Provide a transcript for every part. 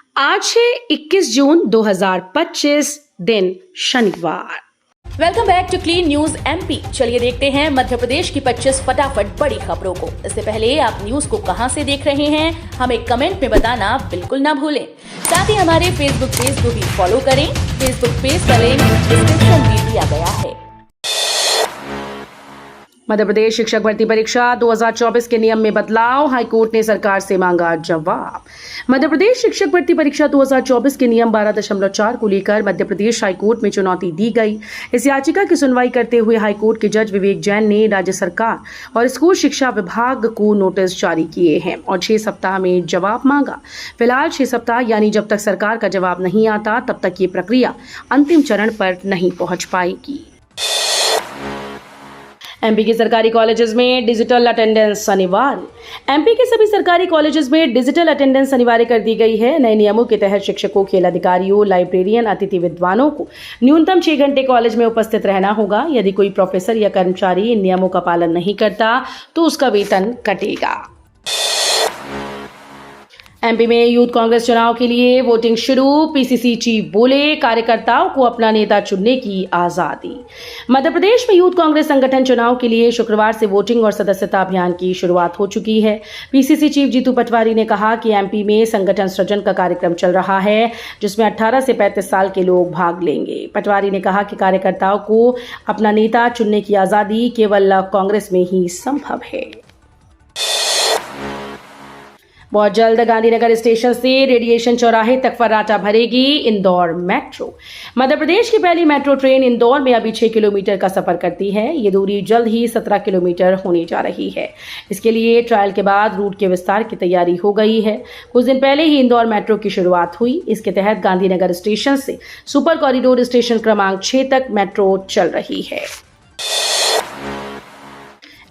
आज है 21 जून 2025 दिन शनिवार। Welcome back to clean news MP. चलिए देखते हैं मध्य प्रदेश की 25 फटाफट बड़ी खबरों को। इससे पहले आप न्यूज को कहां से देख रहे हैं हमें कमेंट में बताना बिल्कुल ना भूलें। साथ ही हमारे फेसबुक पेज को भी फॉलो करें। फेसबुक पेज का लिंक डिस्क्रिप्शन में दिया गया है। मध्य प्रदेश शिक्षक भर्ती परीक्षा 2024 के नियम में बदलाव, हाईकोर्ट ने सरकार से मांगा जवाब। मध्य प्रदेश शिक्षक भर्ती परीक्षा 2024 के नियम 12.4 को लेकर मध्य प्रदेश हाईकोर्ट में चुनौती दी गई। इस याचिका की सुनवाई करते हुए हाईकोर्ट के जज विवेक जैन ने राज्य सरकार और स्कूल शिक्षा विभाग को नोटिस जारी किए हैं और 6 सप्ताह में जवाब मांगा। फिलहाल 6 सप्ताह यानी जब तक सरकार का जवाब नहीं आता तब तक ये प्रक्रिया अंतिम चरण पर नहीं पहुंच पाएगी। एमपी के सरकारी कॉलेजेस में डिजिटल अटेंडेंस अनिवार्य। एमपी के सभी सरकारी कॉलेजेस में डिजिटल अटेंडेंस अनिवार्य कर दी गई है। नए नियमों के तहत शिक्षकों, खेल अधिकारियों, लाइब्रेरियन, अतिथि विद्वानों को न्यूनतम 6 घंटे कॉलेज में उपस्थित रहना होगा। यदि कोई प्रोफेसर या कर्मचारी इन नियमों का पालन नहीं करता तो उसका वेतन कटेगा। एमपी में यूथ कांग्रेस चुनाव के लिए वोटिंग शुरू। पीसीसी चीफ बोले, कार्यकर्ताओं को अपना नेता चुनने की आजादी। मध्य प्रदेश में यूथ कांग्रेस संगठन चुनाव के लिए शुक्रवार से वोटिंग और सदस्यता अभियान की शुरुआत हो चुकी है। पीसीसी चीफ जीतू पटवारी ने कहा कि एमपी में संगठन सृजन का कार्यक्रम चल रहा है, जिसमें 18 से 35 साल के लोग भाग लेंगे। पटवारी ने कहा कि कार्यकर्ताओं को अपना नेता चुनने की आजादी केवल कांग्रेस में ही संभव है। बहुत जल्द गांधीनगर स्टेशन से रेडिएशन चौराहे तक फर्राटा भरेगी इंदौर मेट्रो। मध्य प्रदेश की पहली मेट्रो ट्रेन इंदौर में अभी 6 किलोमीटर का सफर करती है। ये दूरी जल्द ही 17 किलोमीटर होने जा रही है। इसके लिए ट्रायल के बाद रूट के विस्तार की तैयारी हो गई है। कुछ दिन पहले ही इंदौर मेट्रो की शुरुआत हुई। इसके तहत गांधीनगर स्टेशन से सुपर कॉरिडोर स्टेशन क्रमांक 6 तक मेट्रो चल रही है।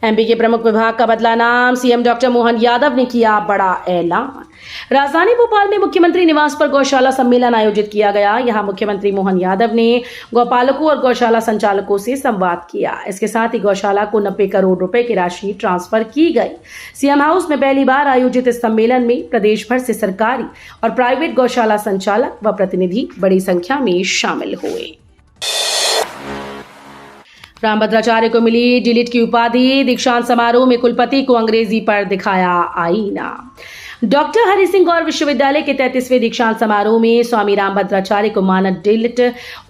एमपी के प्रमुख विभाग का बदला नाम। सीएम डॉक्टर मोहन यादव ने किया बड़ा ऐलान। राजधानी भोपाल में मुख्यमंत्री निवास पर गौशाला सम्मेलन आयोजित किया गया। यहां मुख्यमंत्री मोहन यादव ने गौपालकों और गौशाला संचालकों से संवाद किया। इसके साथ ही गौशाला को 90 करोड़ रुपए की राशि ट्रांसफर की गई। सीएम हाउस में पहली बार आयोजित इस सम्मेलन में प्रदेश भर से सरकारी और प्राइवेट गौशाला संचालक व प्रतिनिधि बड़ी संख्या में शामिल हुए। रामभद्राचार्य को मिली डिलीट की उपाधि। दीक्षांत समारोह में कुलपति को अंग्रेजी पर दिखाया आईना। डॉक्टर हरि सिंह गौर विश्वविद्यालय के 33वें दीक्षांत समारोह में स्वामी रामभद्राचार्य को मानद डिलीट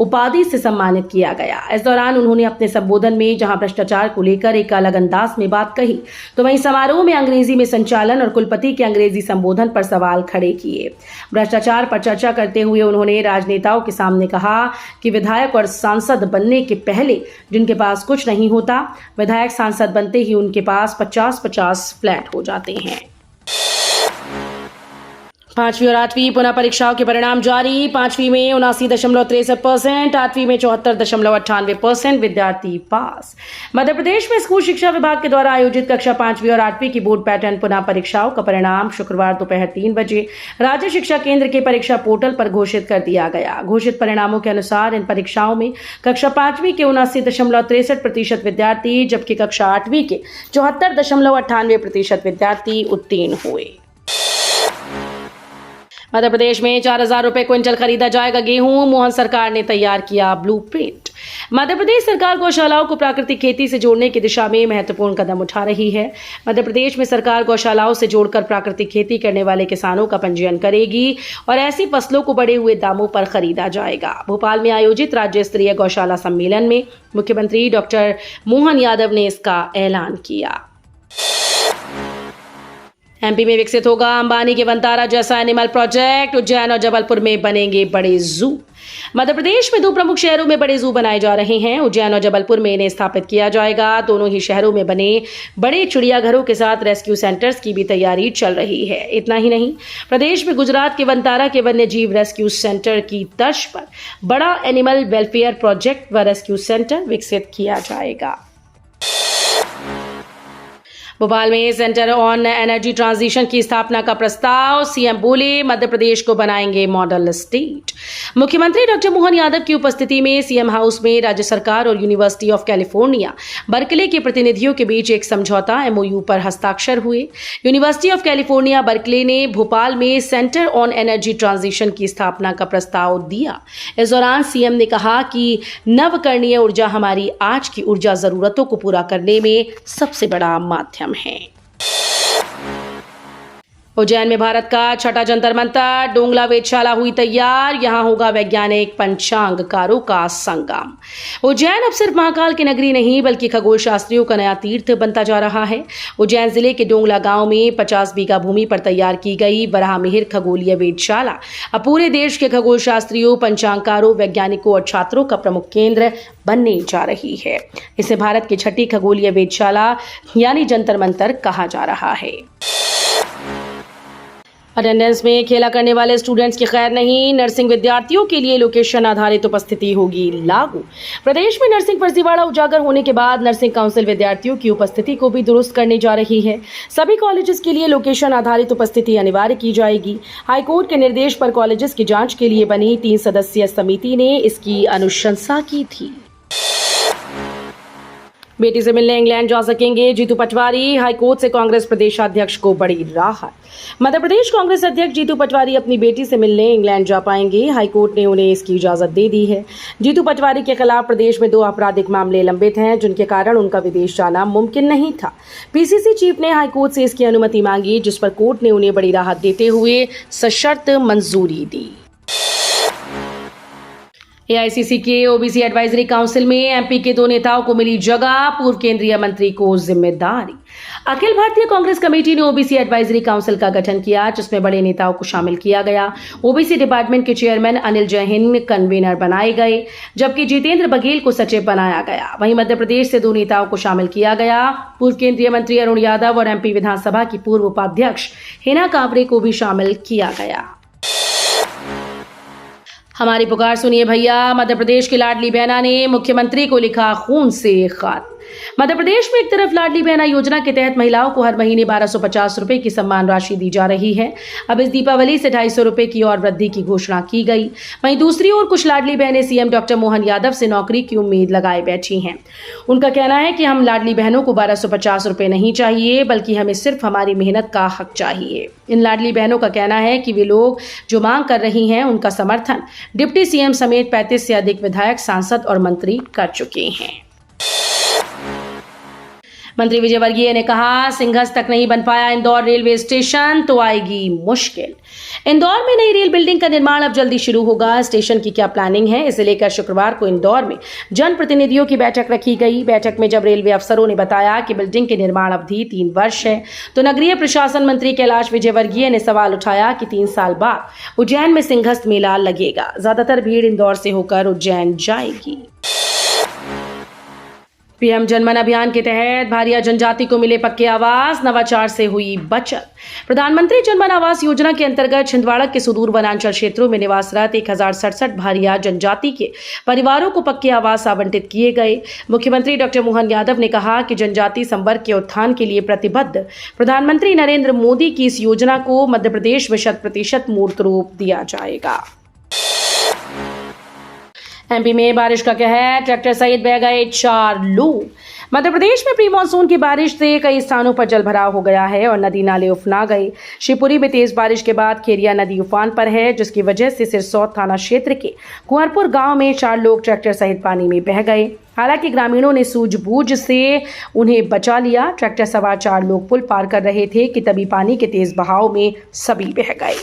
उपाधि से सम्मानित किया गया। इस दौरान उन्होंने अपने संबोधन में जहां भ्रष्टाचार को लेकर एक अलग अंदाज में बात कही, तो वहीं समारोह में अंग्रेजी में संचालन और कुलपति के अंग्रेजी संबोधन पर सवाल खड़े किए। भ्रष्टाचार पर चर्चा करते हुए उन्होंने राजनेताओं के सामने कहा कि विधायक और सांसद बनने के पहले जिनके पास कुछ नहीं होता, विधायक सांसद बनते ही उनके पास 50-50 फ्लैट हो जाते हैं। 5वीं और 8वीं पुनः परीक्षाओं के परिणाम जारी। 5वीं में 79.63%, 8वीं में 74.98% विद्यार्थी पास। मध्य प्रदेश में स्कूल शिक्षा विभाग के द्वारा आयोजित कक्षा 5वीं और 8वीं की बोर्ड पैटर्न पुनः परीक्षाओं का परिणाम शुक्रवार दोपहर 3 बजे राज्य शिक्षा केंद्र के परीक्षा पोर्टल पर घोषित कर दिया गया। घोषित परिणामों के अनुसार इन परीक्षाओं में कक्षा 5वीं के 79.63% विद्यार्थी, जबकि कक्षा 8वीं के 74.98% विद्यार्थी उत्तीर्ण हुए। मध्य प्रदेश में 4,000 रुपए क्विंटल खरीदा जाएगा गेहूं। मोहन सरकार ने तैयार किया ब्लूप्रिंट। मध्य प्रदेश सरकार गौशालाओं को प्राकृतिक खेती से जोड़ने की दिशा में महत्वपूर्ण कदम उठा रही है। मध्य प्रदेश में सरकार गौशालाओं से जोड़कर प्राकृतिक खेती करने वाले किसानों का पंजीयन करेगी और ऐसी फसलों को बढ़े हुए दामों पर खरीदा जाएगा। भोपाल में आयोजित राज्य स्तरीय गौशाला सम्मेलन में मुख्यमंत्री डॉक्टर मोहन यादव ने इसका ऐलान किया। एमपी में विकसित होगा अंबानी के वंतारा जैसा एनिमल प्रोजेक्ट। उज्जैन और जबलपुर में बनेंगे बड़े जू। मध्य प्रदेश में 2 प्रमुख शहरों में बड़े जू बनाए जा रहे हैं। उज्जैन और जबलपुर में इन्हें स्थापित किया जाएगा। दोनों ही शहरों में बने बड़े चिड़ियाघरों के साथ रेस्क्यू सेंटर्स की भी तैयारी चल रही है। इतना ही नहीं, प्रदेश में गुजरात के वंतारा के वन्य जीव रेस्क्यू सेंटर की तर्ज पर बड़ा एनिमल वेलफेयर प्रोजेक्ट व रेस्क्यू सेंटर विकसित किया जाएगा। भोपाल में सेंटर ऑन एनर्जी ट्रांजिशन की स्थापना का प्रस्ताव, सीएम बोले मध्य प्रदेश को बनाएंगे मॉडल स्टेट। मुख्यमंत्री डॉक्टर मोहन यादव की उपस्थिति में सीएम हाउस में राज्य सरकार और यूनिवर्सिटी ऑफ कैलिफोर्निया बर्कले के प्रतिनिधियों के बीच एक समझौता एमओयू पर हस्ताक्षर हुए। यूनिवर्सिटी ऑफ कैलिफोर्निया बर्कले ने भोपाल में सेंटर ऑन एनर्जी ट्रांजिशन की स्थापना का प्रस्ताव दिया। इस दौरान सीएम ने कहा कि नवकरणीय ऊर्जा हमारी आज की ऊर्जा जरूरतों को पूरा करने में सबसे बड़ा माध्यम है। उज्जैन में भारत का छठा जंतर मंतर डोंगला वेधशाला हुई तैयार। यहां होगा वैज्ञानिक पंचांगकारों का संगम। उज्जैन अब सिर्फ महाकाल की नगरी नहीं बल्कि खगोल शास्त्रियों का नया तीर्थ बनता जा रहा है। उज्जैन जिले के डोंगला गांव में 50 बीघा भूमि पर तैयार की गई वराहमिहिर खगोलीय वेधशाला अब पूरे देश के खगोल शास्त्रियों, पंचांगकारों, वैज्ञानिकों और छात्रों का प्रमुख केंद्र बनने जा रही है। इसे भारत की छठी खगोलीय वेधशाला यानी जंतर मंतर कहा जा रहा है। अटेंडेंस में खेला करने वाले स्टूडेंट्स की खैर नहीं, नर्सिंग विद्यार्थियों के लिए लोकेशन आधारित उपस्थिति होगी लागू। प्रदेश में नर्सिंग फर्जीवाड़ा उजागर होने के बाद नर्सिंग काउंसिल विद्यार्थियों की उपस्थिति को भी दुरुस्त करने जा रही है। सभी कॉलेजेस के लिए लोकेशन आधारित उपस्थिति अनिवार्य की जाएगी। हाईकोर्ट के निर्देश पर कॉलेजेस की जांच के लिए बनी 3 सदस्यीय समिति ने इसकी अनुशंसा की थी। बेटी से मिलने इंग्लैंड जा सकेंगे जीतू पटवारी, हाईकोर्ट से कांग्रेस प्रदेशाध्यक्ष को बड़ी राहत। मध्य प्रदेश कांग्रेस अध्यक्ष जीतू पटवारी अपनी बेटी से मिलने इंग्लैंड जा पाएंगे। हाईकोर्ट ने उन्हें इसकी इजाजत दे दी है। जीतू पटवारी के खिलाफ प्रदेश में 2 आपराधिक मामले लंबित हैं, जिनके कारण उनका विदेश जाना मुमकिन नहीं था। पीसीसी चीफ ने हाईकोर्ट से इसकी अनुमति मांगी, जिस पर कोर्ट ने उन्हें बड़ी राहत देते हुए सशर्त मंजूरी दी। एआईसीसी के ओबीसी एडवाइजरी काउंसिल में एमपी के 2 नेताओं को मिली जगह, पूर्व केंद्रीय मंत्री को जिम्मेदारी। अखिल भारतीय कांग्रेस कमेटी ने ओबीसी एडवाइजरी काउंसिल का गठन किया, जिसमें बड़े नेताओं को शामिल किया गया। ओबीसी डिपार्टमेंट के चेयरमैन अनिल जैन कन्वीनर बनाए गए, जबकि जितेंद्र बघेल को सचिव बनाया गया। वहीं मध्य प्रदेश से 2 नेताओं को शामिल किया गया। पूर्व केंद्रीय मंत्री अरुण यादव और एमपी विधानसभा की पूर्व उपाध्यक्ष हिना कांवरे को भी शामिल किया गया। हमारी पुकार सुनिए भैया, मध्य प्रदेश की लाडली बहना ने मुख्यमंत्री को लिखा खून से खत। मध्य प्रदेश में एक तरफ लाडली बहना योजना के तहत महिलाओं को हर महीने 1250 रुपए की सम्मान राशि दी जा रही है। अब इस दीपावली से 250 रुपए की और वृद्धि की घोषणा की गई। वहीं दूसरी ओर कुछ लाडली बहनें सीएम डॉक्टर मोहन यादव से नौकरी की उम्मीद लगाए बैठी हैं। उनका कहना है कि हम लाडली बहनों को 1250 रुपए नहीं चाहिए, बल्कि हमें सिर्फ हमारी मेहनत का हक चाहिए। इन लाडली बहनों का कहना है कि वे लोग जो मांग कर रही हैं उनका समर्थन डिप्टी सीएम समेत 35 से अधिक विधायक, सांसद और मंत्री कर चुके हैं। मंत्री विजय वर्गीय ने कहा, सिंघस तक नहीं बन पाया इंदौर रेलवे स्टेशन तो आएगी मुश्किल। इंदौर में नई रेल बिल्डिंग का निर्माण अब जल्दी शुरू होगा। स्टेशन की क्या प्लानिंग है, इसे लेकर शुक्रवार को इंदौर में जनप्रतिनिधियों की बैठक रखी गई। बैठक में जब रेलवे अफसरों ने बताया कि बिल्डिंग की निर्माण अवधि 3 वर्ष है, तो नगरीय प्रशासन मंत्री कैलाश विजय वर्गीय ने सवाल उठाया कि 3 साल बाद उज्जैन में सिंघस मेला लगेगा। ज्यादातर भीड़ इंदौर से होकर उज्जैन जाएगी। पीएम जनमन अभियान के तहत भारिया जनजाति को मिले पक्के आवास, नवाचार से हुई बचत। प्रधानमंत्री जनमन आवास योजना के अंतर्गत छिंदवाड़ा के सुदूर वनांचल क्षेत्रों में निवासरत 1067 भारिया जनजाति के परिवारों को पक्के आवास आवंटित किए गए। मुख्यमंत्री डॉक्टर मोहन यादव ने कहा कि जनजाति संवर्ग के उत्थान के लिए प्रतिबद्ध प्रधानमंत्री नरेंद्र मोदी की इस योजना को मध्य प्रदेश में 100% मूर्त रूप दिया जाएगा। एमपी में बारिश का कहर, ट्रैक्टर सहित बह गए 4 लोग। मध्य प्रदेश में प्री मानसून की बारिश से कई स्थानों पर जलभराव हो गया है और नदी नाले उफना गए। शिवपुरी में तेज बारिश के बाद खेरिया नदी उफान पर है, जिसकी वजह से सिरसौत थाना क्षेत्र के कुंवरपुर गांव में 4 लोग ट्रैक्टर सहित पानी में बह गए। हालांकि ग्रामीणों ने सूझबूझ से उन्हें बचा लिया। ट्रैक्टर सवार 4 लोग पुल पार कर रहे थे कि तभी पानी के तेज बहाव में सभी बह गए।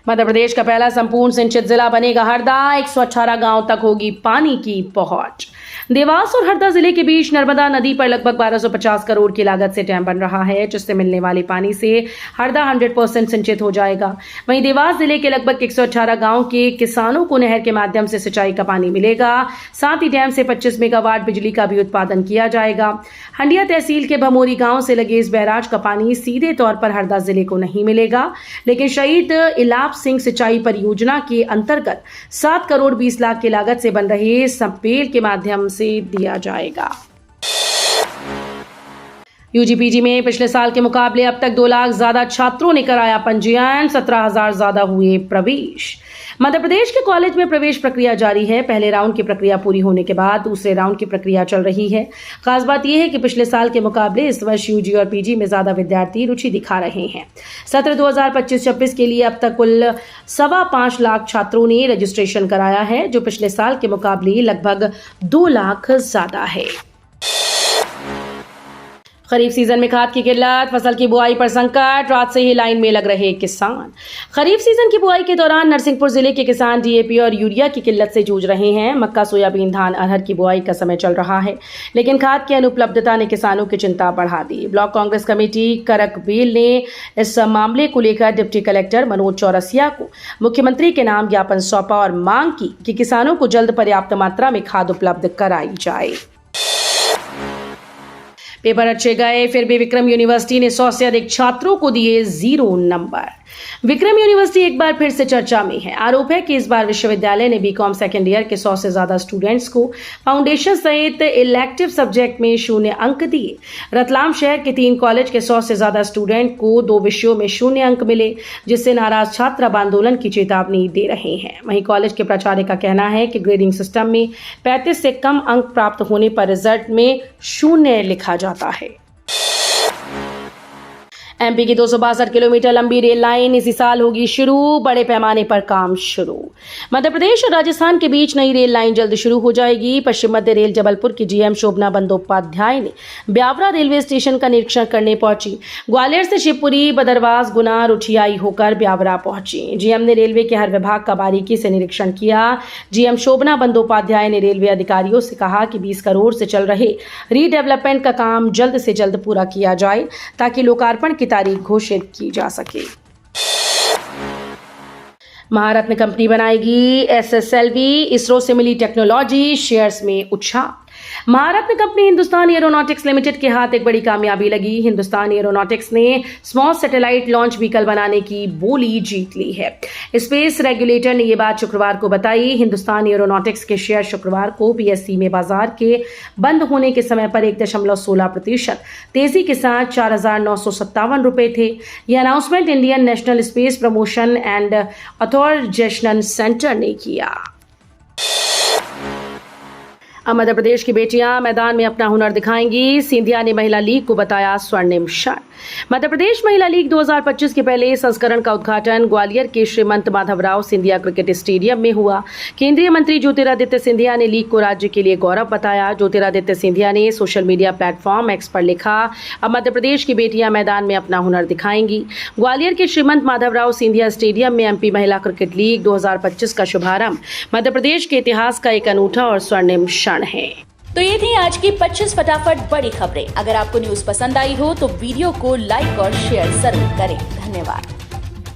मध्य प्रदेश का पहला संपूर्ण सिंचित जिला बनेगा हरदा। 118 गांव तक होगी पानी की पहुंच। देवास और हरदा जिले के बीच नर्मदा नदी पर लगभग 1250 करोड़ की लागत से डैम बन रहा है, जिससे मिलने वाले पानी से हरदा 100% सिंचित हो जाएगा। वहीं देवास जिले के लगभग 118 गांव के किसानों को नहर के माध्यम से सिंचाई का पानी मिलेगा। साथ ही डैम से 25 मेगावाट बिजली का भी उत्पादन किया जाएगा। हंडिया तहसील के भमोरी गांव से लगे इस बैराज का पानी सीधे तौर पर हरदा जिले को नहीं मिलेगा, लेकिन शहीद इलाप सिंह सिंचाई परियोजना के अंतर्गत 7 करोड़ 20 लाख की लागत से बन रहे संपेल के माध्यम से दिया जाएगा। यूजीपीजी में पिछले साल के मुकाबले अब तक 2 लाख ज्यादा छात्रों ने कराया पंजीयन, 17,000 ज्यादा हुए प्रवेश। मध्य प्रदेश के कॉलेज में प्रवेश प्रक्रिया जारी है। पहले राउंड की प्रक्रिया पूरी होने के बाद दूसरे राउंड की प्रक्रिया चल रही है। खास बात यह है कि पिछले साल के मुकाबले इस वर्ष यूजी और पीजी में ज्यादा विद्यार्थी रुचि दिखा रहे हैं। सत्र 2025-26 के लिए अब तक कुल 5.25 लाख छात्रों ने रजिस्ट्रेशन कराया है, जो पिछले साल के मुकाबले लगभग 2 लाख ज्यादा है। खरीफ सीजन में खाद की किल्लत, फसल की बुआई पर संकट, रात से ही लाइन में लग रहे किसान। खरीफ सीजन की बुआई के दौरान नरसिंहपुर जिले के किसान डीएपी और यूरिया की किल्लत से जूझ रहे हैं। मक्का, सोयाबीन, धान, अरहर की बुआई का समय चल रहा है, लेकिन खाद की अनुपलब्धता ने किसानों की चिंता बढ़ा दी। ब्लॉक कांग्रेस कमेटी करकबेल ने इस मामले को लेकर डिप्टी कलेक्टर मनोज चौरसिया को मुख्यमंत्री के नाम ज्ञापन सौंपा और मांग की कि किसानों को जल्द पर्याप्त मात्रा में खाद उपलब्ध कराई जाए। पेपर अच्छे गए, फिर भी विक्रम यूनिवर्सिटी ने 100 से अधिक छात्रों को दिए 0 नंबर। विक्रम यूनिवर्सिटी एक बार फिर से चर्चा में है। आरोप है कि इस बार विश्वविद्यालय ने बीकॉम सेकेंड ईयर के 100 से ज्यादा स्टूडेंट्स को फाउंडेशन सहित इलेक्टिव सब्जेक्ट में 0 अंक दिए। रतलाम शहर के 3 कॉलेज के 100 से ज्यादा स्टूडेंट को 2 विषयों में 0 अंक मिले, जिससे नाराज छात्र अब आंदोलन की चेतावनी दे रहे हैं। वहीं कॉलेज के प्राचार्य का कहना है कि ग्रेडिंग सिस्टम में 35 से कम अंक प्राप्त होने पर रिजल्ट में 0 लिखा जाता है। एमपी की 262 किलोमीटर लंबी रेल लाइन इसी साल होगी शुरू, बड़े पैमाने पर काम शुरू। मध्य प्रदेश और राजस्थान के बीच नई रेल लाइन जल्द शुरू हो जाएगी। पश्चिम मध्य रेल जबलपुर की जीएम शोभना बंदोपाध्याय ने ब्यावरा रेलवे स्टेशन का निरीक्षण करने पहुंची। ग्वालियर से शिवपुरी, बदरवास, गुना, रुठियाई होकर ब्यावरा पहुंची। जीएम ने रेलवे के हर विभाग का बारीकी से निरीक्षण किया। जीएम शोभना बंदोपाध्याय ने रेलवे अधिकारियों से कहा कि 20 करोड़ से चल रहे रीडेवलपमेंट का काम जल्द से जल्द पूरा किया जाए, ताकि लोकार्पण की तारीख घोषित की जा सके। महारत्न कंपनी बनाएगी एसएसएलवी, इसरो से मिली टेक्नोलॉजी, शेयर्स में उछाल। महारत्न कंपनी हिंदुस्तान एरोनॉटिक्स लिमिटेड के हाथ एक बड़ी कामयाबी लगी। हिंदुस्तान एरोनॉटिक्स ने स्मॉल सैटेलाइट लॉन्च व्हीकल बनाने की बोली जीत ली है। स्पेस रेगुलेटर ने यह बात शुक्रवार को बताई। हिंदुस्तान एरोनॉटिक्स के शेयर शुक्रवार को बीएसई में बाजार के बंद होने के समय पर 1.16% तेजी के साथ 4,957 रुपए थे। यह announcement Indian National Space Promotion and Authorisation Centre ने किया। अब मध्य प्रदेश की बेटियां मैदान में अपना हुनर दिखाएंगी। सिंधिया ने महिला लीग को बताया स्वर्णिम क्षण। मध्य प्रदेश महिला लीग 2025 के पहले संस्करण का उद्घाटन ग्वालियर के श्रीमंत माधवराव सिंधिया क्रिकेट स्टेडियम में हुआ। केंद्रीय मंत्री ज्योतिरादित्य सिंधिया ने लीग को राज्य के लिए गौरव बताया। ज्योतिरादित्य सिंधिया ने सोशल मीडिया प्लेटफॉर्म एक्स पर लिखा, अब मध्य प्रदेश की बेटियां मैदान में अपना हुनर दिखाएंगी। ग्वालियर के श्रीमंत माधवराव सिंधिया स्टेडियम में एमपी महिला क्रिकेट लीग 2025 का शुभारंभ मध्य प्रदेश के इतिहास का एक अनूठा और स्वर्णिम क्षण है। तो ये थी आज की 25 फटाफट बड़ी खबरें। अगर आपको न्यूज पसंद आई हो तो वीडियो को लाइक और शेयर जरूर करें। धन्यवाद।